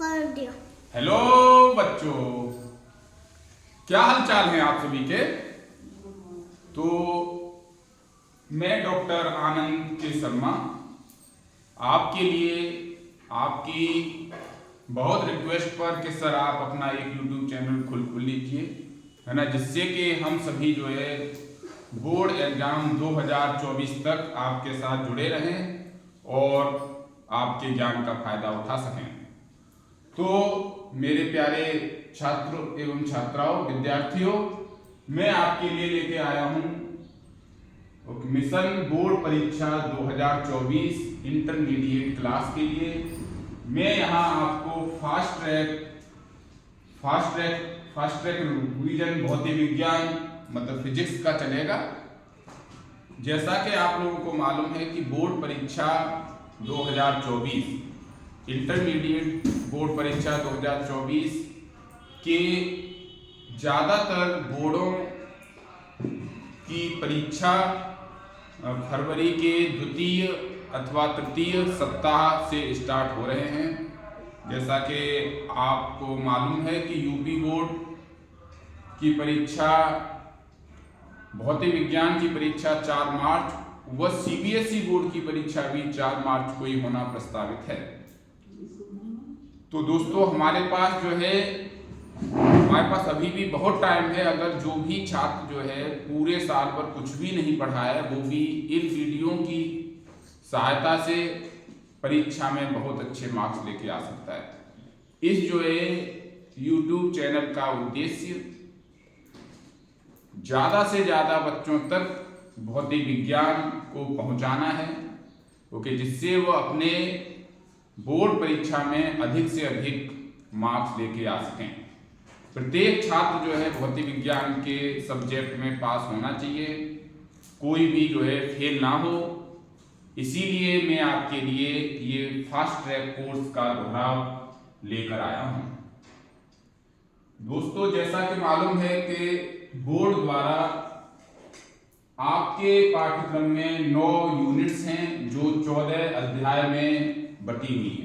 कर दिया। हेलो बच्चों, क्या हाल चाल है आप सभी के। तो मैं डॉक्टर आनंद के शर्मा आपके लिए आपकी बहुत रिक्वेस्ट पर कि सर आप अपना एक यूट्यूब चैनल खोल लीजिए, है ना, जिससे कि हम सभी जो है बोर्ड एग्जाम 2024 तक आपके साथ जुड़े रहें और आपके ज्ञान का फायदा उठा सकें। तो मेरे प्यारे छात्रों एवं छात्राओं, विद्यार्थियों, मैं आपके लिए लेके आया हूं मिशन बोर्ड परीक्षा 2024 इंटरमीडिएट क्लास के लिए। मैं यहां आपको फास्ट ट्रैक रिवीजन भौतिक विज्ञान मतलब फिजिक्स का चलेगा। जैसा कि आप लोगों को मालूम है कि बोर्ड परीक्षा 2024 इंटरमीडिएट बोर्ड परीक्षा 2024 के ज़्यादातर बोर्डों की परीक्षा फरवरी के द्वितीय अथवा तृतीय सप्ताह से स्टार्ट हो रहे हैं। जैसा कि आपको मालूम है कि यूपी बोर्ड की परीक्षा भौतिक विज्ञान की परीक्षा 4 मार्च व सीबीएसई बोर्ड की परीक्षा भी 4 मार्च को ही होना प्रस्तावित है। तो दोस्तों हमारे पास अभी भी बहुत टाइम है। अगर जो भी छात्र जो है पूरे साल भर कुछ भी नहीं पढ़ा है, वो भी इन वीडियो की सहायता से परीक्षा में बहुत अच्छे मार्क्स लेके आ सकता है। इस जो है YouTube चैनल का उद्देश्य ज़्यादा से ज़्यादा बच्चों तक भौतिक विज्ञान को पहुंचाना है, ओके, जिससे वो अपने बोर्ड परीक्षा में अधिक से अधिक मार्क्स लेके आ सकें। प्रत्येक छात्र जो है भौतिक विज्ञान के सब्जेक्ट में पास होना चाहिए, कोई भी जो है फेल ना हो। इसीलिए मैं आपके लिए ये फास्ट ट्रैक कोर्स का दोहराव लेकर आया हूं। दोस्तों जैसा कि मालूम है कि बोर्ड द्वारा आपके पाठ्यक्रम में 9 यूनिट्स हैं जो 14 अध्याय में बटी हुई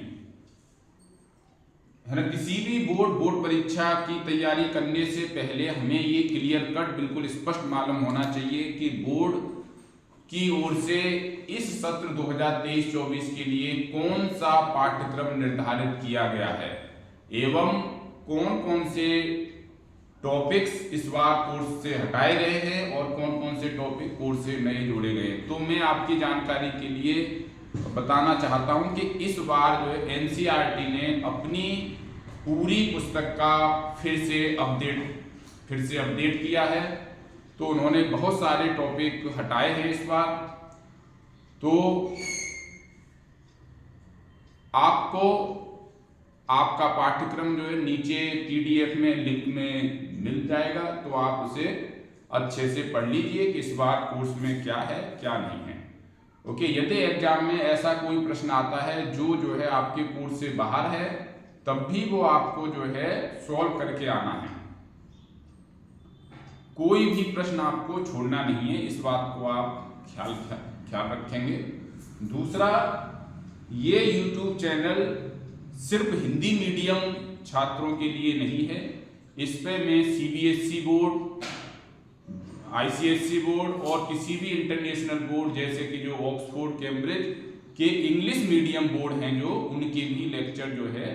है ना। किसी भी बोर्ड परीक्षा की तैयारी करने से पहले हमें ये क्लियर कट बिल्कुल स्पष्ट मालूम होना चाहिए कि बोर्ड की ओर से इस सत्र 2023-24 के लिए कौन सा पाठ्यक्रम निर्धारित किया गया है एवं कौन कौन से टॉपिक्स इस बार कोर्स से हटाए गए हैं और कौन कौन से टॉपिक कोर्स से नए जोड़े गए। तो मैं आपकी जानकारी के लिए बताना चाहता हूं कि इस बार जो है एनसीईआरटी ने अपनी पूरी पुस्तक का फिर से अपडेट किया है। तो उन्होंने बहुत सारे टॉपिक हटाए हैं इस बार। तो आपको आपका पाठ्यक्रम जो है नीचे पीडीएफ में लिंक में मिल जाएगा, तो आप उसे अच्छे से पढ़ लीजिए कि इस बार कोर्स में क्या है क्या नहीं है। ओके, यदि एग्जाम में ऐसा कोई प्रश्न आता है जो है आपके कोर्स से बाहर है, तब भी वो आपको जो है सॉल्व करके आना है। कोई भी प्रश्न आपको छोड़ना नहीं है, इस बात को आप ख्याल रखेंगे। दूसरा, ये YouTube चैनल सिर्फ हिंदी मीडियम छात्रों के लिए नहीं है। इस पे मैं सीबीएसई बोर्ड, आईसीएसई बोर्ड और किसी भी इंटरनेशनल बोर्ड जैसे कि जो ऑक्सफोर्ड, कैम्ब्रिज के इंग्लिश मीडियम बोर्ड हैं जो उनके भी लेक्चर जो है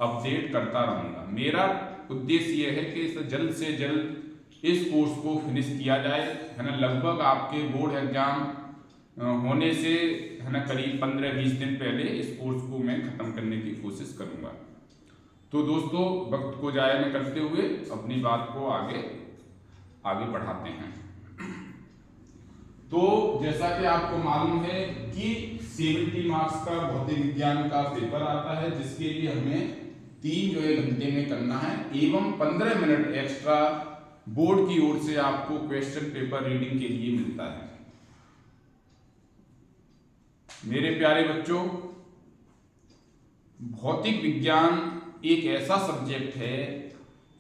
अपडेट करता रहूँगा। मेरा उद्देश्य यह है कि जल्द से जल्द इस कोर्स को फिनिश किया जाए, है ना। लगभग आपके बोर्ड एग्जाम होने से, है ना, करीब 15-20 दिन पहले इस कोर्स को मैं ख़त्म करने की कोशिश करूँगा। तो दोस्तों वक्त को जाया न करते हुए अपनी बात को आगे बढ़ाते हैं। तो जैसा कि आपको मालूम है कि 70 मार्क्स का भौतिक विज्ञान का पेपर आता है, जिसके लिए हमें 3 घंटे में करना है एवं 15 मिनट एक्स्ट्रा बोर्ड की ओर से आपको क्वेश्चन पेपर रीडिंग के लिए मिलता है। मेरे प्यारे बच्चों, भौतिक विज्ञान एक ऐसा सब्जेक्ट है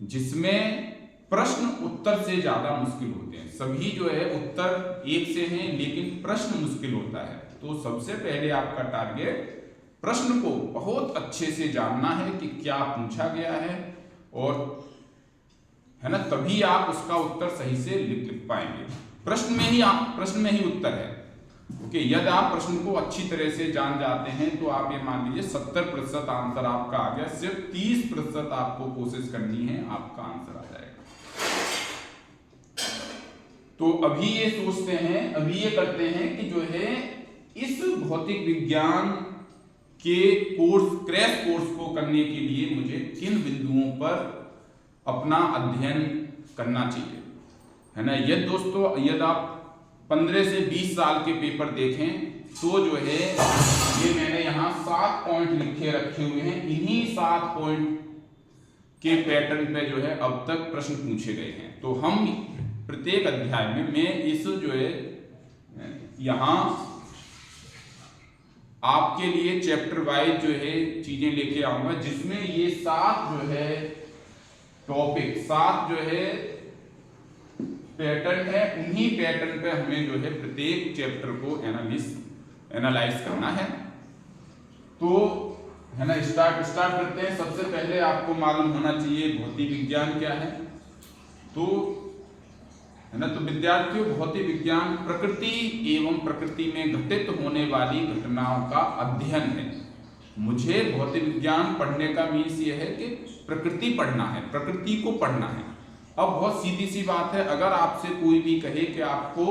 जिसमें प्रश्न उत्तर से ज्यादा मुश्किल होते हैं। सभी जो है उत्तर एक से हैं, लेकिन प्रश्न मुश्किल होता है। तो सबसे पहले आपका टारगेट प्रश्न को बहुत अच्छे से जानना है कि क्या पूछा गया है, और है ना, तभी आप उसका उत्तर सही से लिख पाएंगे। प्रश्न में ही उत्तर है। ओके, यदि आप प्रश्न को अच्छी तरह से जान जाते हैं तो आप ये मान लीजिए 70% आंसर आपका आ गया, सिर्फ 30% आपको कोशिश करनी है, आपका आंसर आ जाएगा। तो अभी ये सोचते हैं, अभी ये करते हैं कि जो है इस भौतिक विज्ञान के क्रैश कोर्स को करने के लिए मुझे किन बिंदुओं पर अपना अध्ययन करना चाहिए, है ना। यदि दोस्तों यदि आप 15 से 20 साल के पेपर देखें तो जो है ये मैंने यहाँ 7 पॉइंट लिखे रखे हुए हैं। इन्हीं 7 पॉइंट के पैटर्न पे जो है अब तक प्रश्न पूछे गए हैं। तो हम प्रत्येक अध्याय में मैं इस जो है यहाँ आपके लिए चैप्टर वाइज जो है चीजें लेके आऊंगा, जिसमें ये 7 जो है टॉपिक, 7 जो है पैटर्न है, उन्हीं पैटर्न पे हमें जो है प्रत्येक चैप्टर को एनालाइज करना है। तो है ना, स्टार्ट करते हैं। सबसे पहले आपको मालूम होना चाहिए भौतिक विज्ञान क्या है। तो है ना, तो विद्यार्थियों, भौतिक विज्ञान प्रकृति एवं प्रकृति में घटित होने वाली घटनाओं का अध्ययन है। मुझे भौतिक विज्ञान पढ़ने का मीन्स ये है कि प्रकृति पढ़ना है, प्रकृति को पढ़ना है। अब बहुत सीधी सी बात है, अगर आपसे कोई भी कहे कि आपको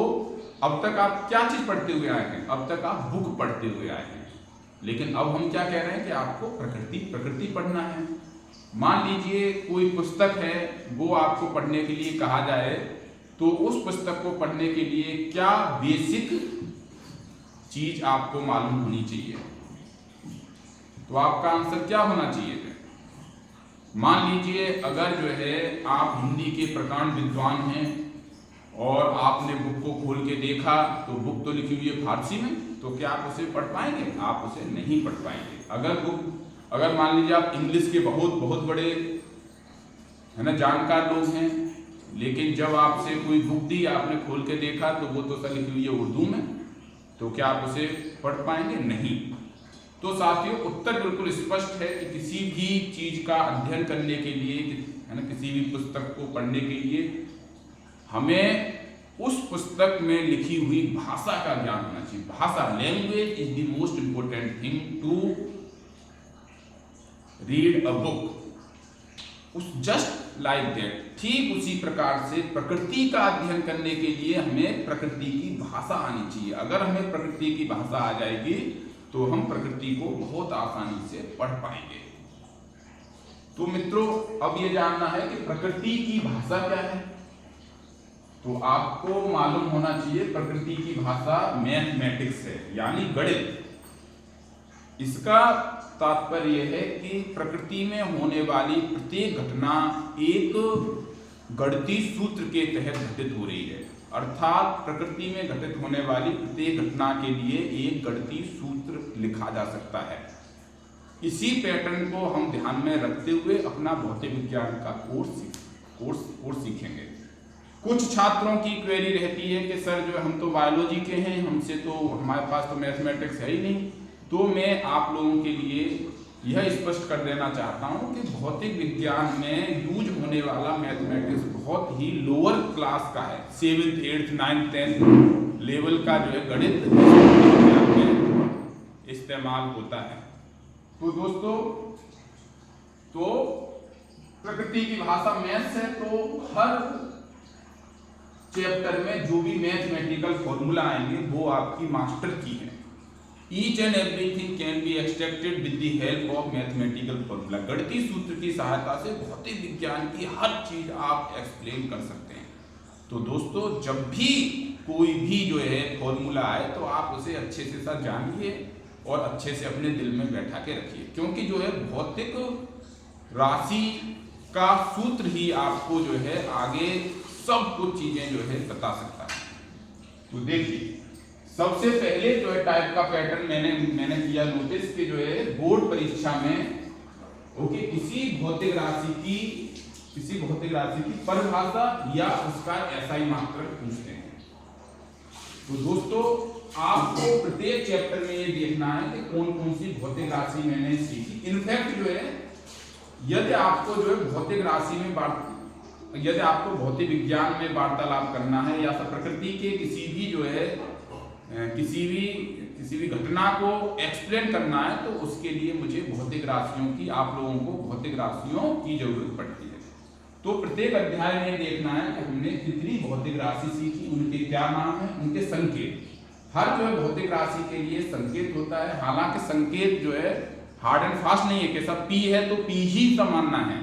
अब तक आप क्या चीज पढ़ते हुए आए हैं, अब तक आप बुक पढ़ते हुए आए हैं, लेकिन अब हम क्या कह रहे हैं कि आपको प्रकृति पढ़ना है। मान लीजिए कोई पुस्तक है, वो आपको पढ़ने के लिए कहा जाए, तो उस पुस्तक को पढ़ने के लिए क्या बेसिक चीज आपको मालूम होनी चाहिए। तो आपका आंसर क्या होना चाहिए। मान लीजिए अगर जो है आप हिंदी के प्रकांड विद्वान हैं और आपने बुक को खोल के देखा तो बुक तो लिखी हुई है फारसी में, तो क्या आप उसे पढ़ पाएंगे? आप उसे नहीं पढ़ पाएंगे। अगर मान लीजिए आप इंग्लिश के बहुत बड़े है ना जानकार लोग हैं, लेकिन जब आपसे कोई बुक दी, आपने खोल के देखा तो वो तो लिखी हुई है उर्दू में, तो क्या आप उसे पढ़ पाएंगे? नहीं। तो साथियों, उत्तर बिल्कुल स्पष्ट है कि किसी भी चीज का अध्ययन करने के लिए, है ना, किसी भी पुस्तक को पढ़ने के लिए हमें उस पुस्तक में लिखी हुई भाषा का ज्ञान होना चाहिए। भाषा, language is the most important thing to read a book. उस जस्ट लाइक दैट, ठीक उसी प्रकार से प्रकृति का अध्ययन करने के लिए हमें प्रकृति की भाषा आनी चाहिए। अगर हमें प्रकृति की भाषा आ जाएगी तो हम प्रकृति को बहुत आसानी से पढ़ पाएंगे। तो मित्रों, अब ये जानना है कि प्रकृति की भाषा क्या है। तो आपको मालूम होना चाहिए प्रकृति की भाषा मैथमेटिक्स है, यानी गणित। इसका तात्पर्य यह है कि प्रकृति में होने वाली प्रत्येक घटना एक गणितीय सूत्र के तहत घटित हो रही है। अर्थात प्रकृति में घटित होने वाली प्रत्येक घटना के लिए एक गणितीय सूत्र लिखा जा सकता है। इसी पैटर्न को हम ध्यान में रखते हुए अपना भौतिक विज्ञान का कोर्स सीखेंगे। कुछ छात्रों की क्वेरी रहती है कि सर जो हम तो बायोलॉजी के हैं, हमसे तो हमारे पास तो मैथमेटिक्स है ही नहीं। तो मैं आप लोगों के लिए यह स्पष्ट कर देना चाहता हूं कि भौतिक विज्ञान में यूज होने वाला मैथमेटिक्स बहुत ही लोअर क्लास का है। 7th 8th 9th 10th level का जो है गणित में इस्तेमाल होता है। तो दोस्तों, तो प्रकृति की भाषा मैथ्स है, तो हर चैप्टर में जो भी मैथमेटिकल फॉर्मूला आएंगे वो आपकी मास्टर की है। Each and everything can be extracted with the help of mathematical formula। गणितीय सूत्र की सहायता से भौतिक विज्ञान की हर चीज आप एक्सप्लेन कर सकते हैं। तो दोस्तों, जब भी कोई भी जो है फॉर्मूला आए तो आप उसे अच्छे से साथ जानिए और अच्छे से अपने दिल में बैठा के रखिए, क्योंकि जो है भौतिक राशि का सूत्र ही आपको जो है आगे सब कुछ चीजें जो है बता सकता है। तो देखिए, सबसे पहले जो है टाइप का पैटर्न मैंने किया नोटिस कि जो है बोर्ड परीक्षा में किसी भौतिक राशि की परिभाषा या उसका SI मात्रक पूछते हैं। तो दोस्तों, आपको प्रत्येक चैप्टर में ये देखना है कि कौन कौन सी भौतिक राशि मैंने सीखी। इनफैक्ट जो है यदि आपको जो है भौतिक राशि में यदि आपको भौतिक विज्ञान में वार्तालाप करना है या प्रकृति के किसी भी जो है किसी भी घटना को एक्सप्लेन करना है तो उसके लिए मुझे भौतिक राशियों की, आप लोगों को भौतिक राशियों की जरूरत पड़ती है। तो प्रत्येक अध्याय में देखना है कि हमने कितनी भौतिक राशि सीखी, उनके क्या नाम है, उनके संकेत। हर जो है भौतिक राशि के लिए संकेत होता है। हालांकि संकेत जो है हार्ड एंड फास्ट नहीं है कि सब पी है तो पी ही मानना है,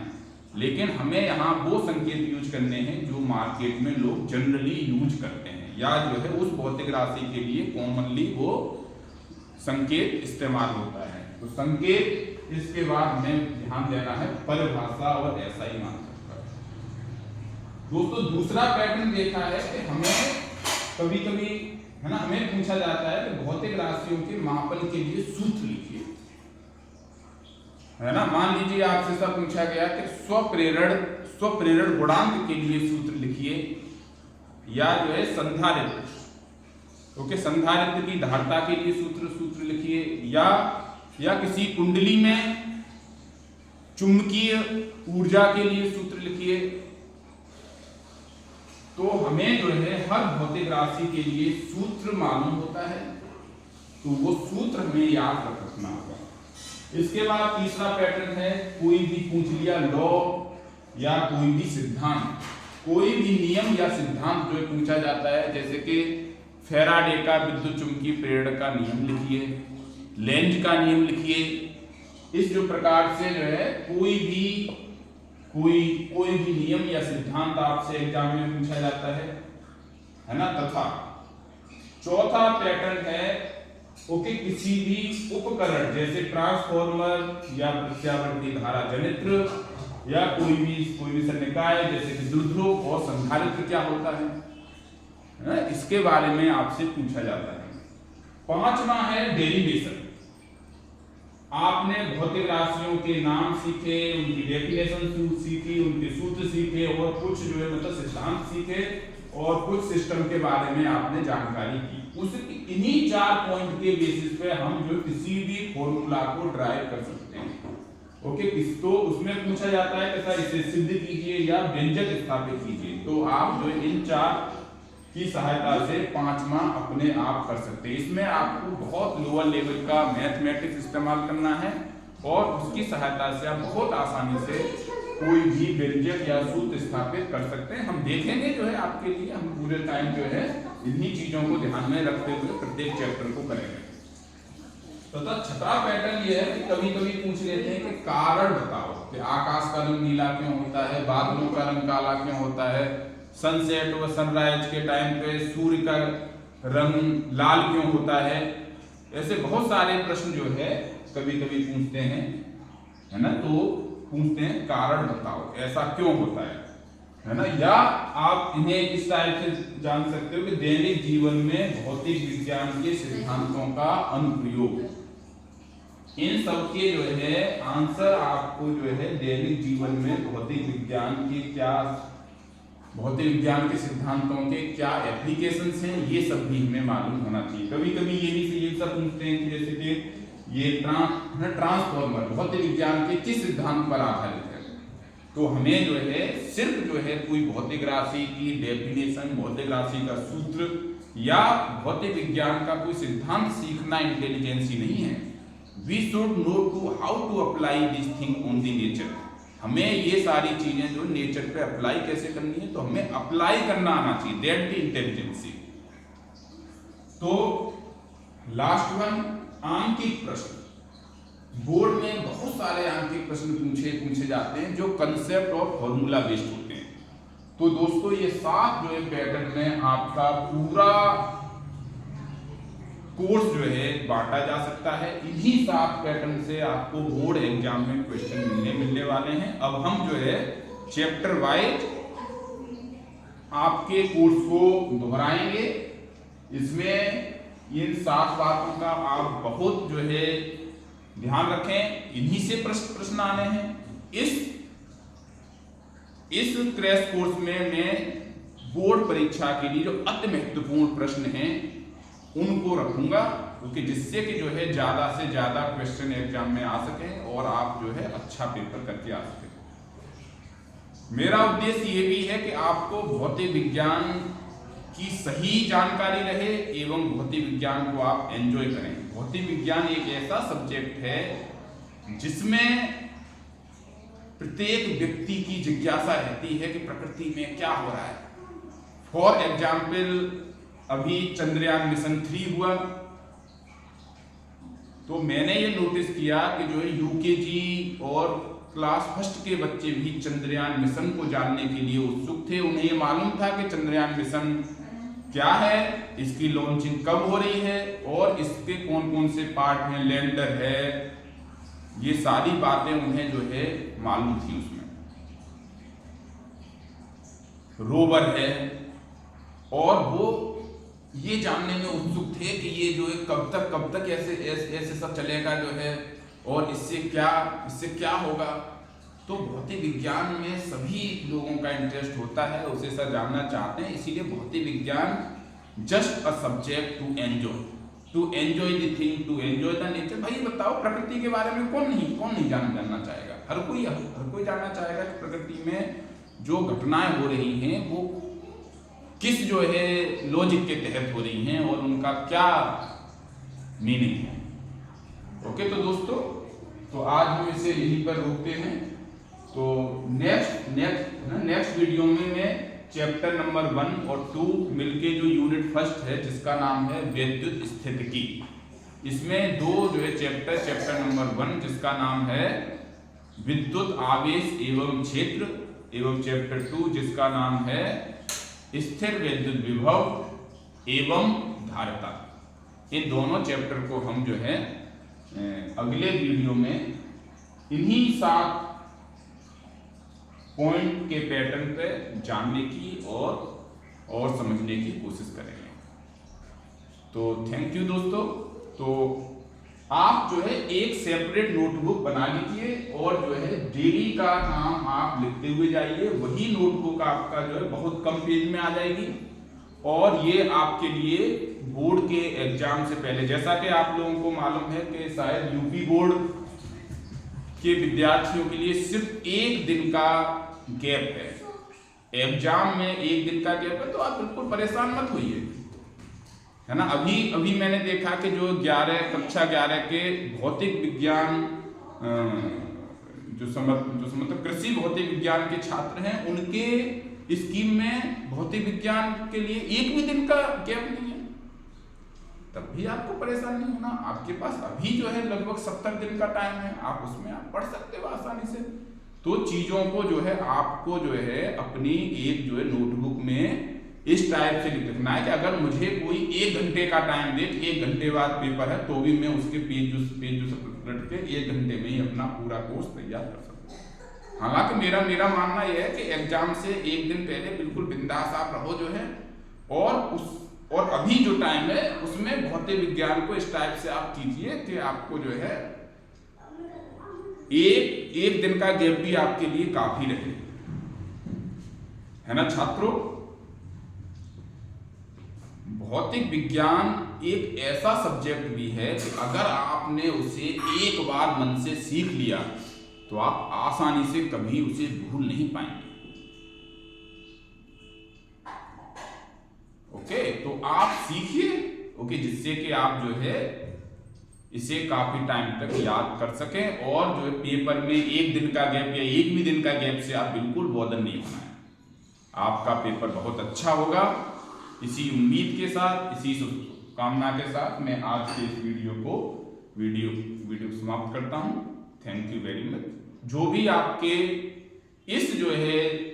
लेकिन हमें यहाँ वो संकेत यूज करने हैं जो मार्केट में लोग जनरली यूज करते हैं, या जो है उस भौतिक राशि के लिए कॉमनली वो संकेत इस्तेमाल होता है। तो संकेत, इसके बाद हमें ध्यान देना है परिभाषा और ऐसा ही मान सकता है। दोस्तों दूसरा पैटर्न देखा है कि हमें कभी कभी है ना, हमें पूछा जाता है कि भौतिक राशियों के मापन के लिए सूत्र लिखिए, है ना। मान लीजिए आपसे सब पूछा गया कि स्वप्रेरण गुणांक के लिए सूत्र लिखिए, या जो है संधारित्र, ओके, संधारित्र की धारता के लिए सूत्र लिखिए, या किसी कुंडली में चुंबकीय ऊर्जा के लिए सूत्र लिखिए। तो हमें जो है हर भौतिक राशि के लिए सूत्र मालूम होता है, तो वो सूत्र हमें याद रखना होगा। इसके बाद तीसरा पैटर्न है, कोई भी पूछ लिया लॉ या कोई भी सिद्धांत, कोई भी नियम या सिद्धांत जो पूछा जाता है, जैसे कि फैराडे का विद्युत चुंबकीय प्रेरण का नियम लिखिए, लेंज का नियम लिखिए। इस जो प्रकार से जो है कोई भी नियम या सिद्धांत आपसे एग्जाम में पूछा जाता है ना। तथा चौथा पैटर्न है, ओके, किसी भी उपकरण जैसे ट्रांसफॉर्मर या प्रत्यावर्ती धारा जनित्र या कोई भी संनिकाय जैसे कि द्रुध्रुव और संधारित्र क्या होता है, इसके बारे में आपसे पूछा जाता है। पांचवा है डेरिवेशन। आपने भौतिक राशियों के नाम सीखे, उनकी डेफिनेशन सीखी, उनके सूत्र सीखे, और कुछ जो है मतलब सिद्धांत सीखे, और कुछ सिस्टम के बारे में आपने जानकारी की। इन्हीं 4 पॉइंट के बेसिस पे हम जो किसी भी फॉर्मूला को ड्राइव कर सकते हैं, ओके। तो उसमें पूछा जाता है कि सर इसे सिद्ध कीजिए या व्यंजक स्थापित कीजिए, तो आप जो इन 4 की सहायता से 5वां अपने आप कर सकते हैं। इसमें आपको बहुत लोअर लेवल का मैथमेटिक्स इस्तेमाल करना है, और उसकी सहायता से आप बहुत आसानी से कोई भी व्यंजक या सूत्र स्थापित कर सकते हैं। हम देखेंगे जो है आपके लिए, हम पूरे टाइम जो है इन्हीं चीजों को ध्यान में रखते हुए प्रत्येक चैप्टर को करेंगे। तथा छठा पैटर्न ये है कि कभी कभी पूछ लेते हैं कि कारण बताओ कि आकाश का रंग नीला क्यों होता है, बादलों का रंग काला क्यों होता है, सनसेट व सनराइज के टाइम पे सूर्य का रंग लाल क्यों होता है। ऐसे बहुत सारे प्रश्न जो है कभी कभी पूछते हैं, है ना। तो पूछते हैं कारण बताओ ऐसा क्यों होता है ना। या आप इन्हें इस टाइप से जान सकते हो कि दैनिक जीवन में भौतिक विज्ञान के सिद्धांतों का अनुप्रयोग। इन सब के जो है आंसर आपको जो है दैनिक जीवन में भौतिक विज्ञान के सिद्धांतों के क्या एप्लीकेशंस हैं, ये सब भी हमें मालूम होना चाहिए। कभी कभी ये सब पूछते हैं कि जैसे कि ये ट्रांसफॉर्मर भौतिक विज्ञान के किस सिद्धांत पर आधारित है, तो हमें जो है सिर्फ जो है कोई भौतिक राशि की डेफिनेशन, भौतिक राशि का सूत्र या भौतिक विज्ञान का कोई सिद्धांत सीखना इंटेलिजेंसी नहीं है। We should know to how to apply this thing on the nature. हमें ये सारी चीजें जो नेचर पे अप्लाई कैसे करनी है, तो हमें अप्लाई करना आना चाहिए, दैट द इंटेलिजेंसी। तो लास्ट वन, आंकिक प्रश्न। बोर्ड में बहुत सारे आंकिक प्रश्न पूछे जाते हैं जो कंसेप्ट और फॉर्मूला बेस्ड होते हैं। तो दोस्तों ये 7 जो है पैटर्न में आपका पूरा कोर्स जो है बांटा जा सकता है। इन्हीं 7 पैटर्न से आपको बोर्ड एग्जाम में क्वेश्चन मिलने वाले हैं। अब हम जो है चैप्टर वाइज आपके कोर्स को दोहराएंगे। इसमें इन 7 बातों का आप बहुत जो है ध्यान रखें, इन्हीं से प्रश्न आने हैं। इस क्रैश कोर्स में मैं बोर्ड परीक्षा के लिए जो अति महत्वपूर्ण प्रश्न हैं उनको रखूंगा, क्योंकि जिससे कि जो है ज़्यादा से ज़्यादा क्वेश्चन एग्जाम में आ सकें और आप जो है अच्छा पेपर करके आ सकें। मेरा उद्देश्य ये भी है कि आपको भौतिक विज्ञान की सही जानकारी रहे एवं भौतिक विज्ञान को आप एंजॉय करें। भौतिक विज्ञान एक ऐसा सब्जेक्ट है जिसमें प्रत्येक व्यक्ति की जिज्ञासा रहती है कि प्रकृति में क्या हो रहा है। फॉर एग्जाम्पल, अभी चंद्रयान मिशन 3 हुआ, तो मैंने ये नोटिस किया कि जो है यूकेजी और क्लास फर्स्ट के बच्चे भी चंद्रयान मिशन को जानने के लिए उत्सुक थे। उन्हें ये मालूम था कि चंद्रयान मिशन क्या है, इसकी लॉन्चिंग कब हो रही है और इसके कौन कौन से पार्ट हैं, लैंडर है, ये सारी बातें उन्हें जो है मालूम थी। उसमें रोवर है और वो ये जानने में उत्सुक थे कि ये जो है कब तक ऐसे सब चलेगा जो है, और इससे क्या होगा। तो भौतिक विज्ञान में सभी लोगों का इंटरेस्ट होता है, उसे सब जानना चाहते हैं। इसीलिए भौतिक विज्ञान just a subject to enjoy the thing, to enjoy the nature. भाई बताओ, प्रकृति के बारे में कौन नहीं जानना चाहेगा। हर कोई जानना चाहेगा कि प्रकृति में जो घटनाएं हो रही हैं वो किस जो है लॉजिक के तहत हो रही हैं और उनका क्या मीनिंग है। ओके, तो दोस्तों, तो आज हम इसे यहीं पर रोकते हैं। तो नेक्स्ट वीडियो में मैं चैप्टर नंबर 1 और 2 मिलके जो यूनिट फर्स्ट है जिसका नाम है विद्युत स्थितिकी, इसमें दो जो है चैप्टर नंबर 1 जिसका नाम है विद्युत आवेश एवं क्षेत्र, एवं चैप्टर 2 जिसका नाम है स्थिर विद्युत विभव एवं धारिता। इन दोनों चैप्टर को हम जो है अगले वीडियो में इन्हीं 7 पॉइंट के पैटर्न पे जानने की और समझने की कोशिश करेंगे। तो थैंक यू दोस्तों। तो आप जो है एक सेपरेट नोटबुक बना लीजिए और जो है डेली का काम आप लिखते हुए जाइए। वही नोटबुक आपका जो है बहुत कम पेज में आ जाएगी और ये आपके लिए बोर्ड के एग्जाम से पहले, जैसा कि आप लोगों को मालूम है कि शायद यूपी बोर्ड के विद्यार्थियों के लिए सिर्फ 1 दिन का गैप है, एग्जाम में 1 दिन का गैप है। तो आप बिल्कुल परेशान मत होइए, है ना। अभी मैंने देखा कि जो कक्षा 11 के भौतिक विज्ञान मतलब कृषि भौतिक विज्ञान के छात्र हैं, उनके स्कीम में भौतिक विज्ञान के लिए 1 भी दिन का गैप नहीं है। तब भी आपको परेशान नहीं होना, आपके पास अभी जो है लगभग 70 दिन का टाइम है, आप उसमें आप पढ़ सकते हो आसानी से। तो चीजों को जो है आपको जो है अपनी एक जो है नोटबुक में इस टाइप से लिखना है कि अगर मुझे कोई 1 घंटे का टाइम दे, 1 घंटे बाद पेपर है, तो भी मैं उसके पेज पलट के 1 घंटे में ही अपना पूरा कोर्स तैयार कर सकता हूँ। हालांकि मेरा मानना यह है कि एग्जाम से 1 दिन पहले बिल्कुल बिंदास आप रहो जो है, और अभी जो टाइम है उसमें भौतिक विज्ञान को इस टाइप से आप कीजिए कि आपको जो है एक दिन का गैप भी आपके लिए काफी रहे, है ना छात्रों। भौतिक विज्ञान एक ऐसा सब्जेक्ट भी है कि अगर आपने उसे एक बार मन से सीख लिया तो आप आसानी से कभी उसे भूल नहीं पाएंगे। ओके, तो आप सीखिए, ओके, जिससे कि आप जो है इसे काफी टाइम तक याद कर सकें और जो है पेपर में 1 दिन का गैप या 1 भी दिन का गैप से आप बिल्कुल बॉदर नहीं होना है। आपका पेपर बहुत अच्छा होगा। इसी उम्मीद के साथ, इसी कामना के साथ मैं आज के इस वीडियो समाप्त करता हूं। Thank you very much. जो भी आपके इस जो है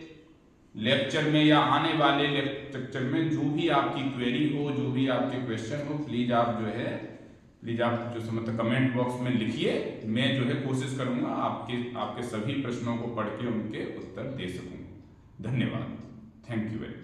लेक्चर में या आने वाले लेक्चर में जो भी आपकी क्वेरी हो, जो भी आपके क्वेश्चन हो, प्लीज आप जो मतलब कमेंट बॉक्स में लिखिए। मैं जो है कोशिश करूंगा आपके सभी प्रश्नों को पढ़ के उनके उत्तर दे सकूं। धन्यवाद। Thank you very much.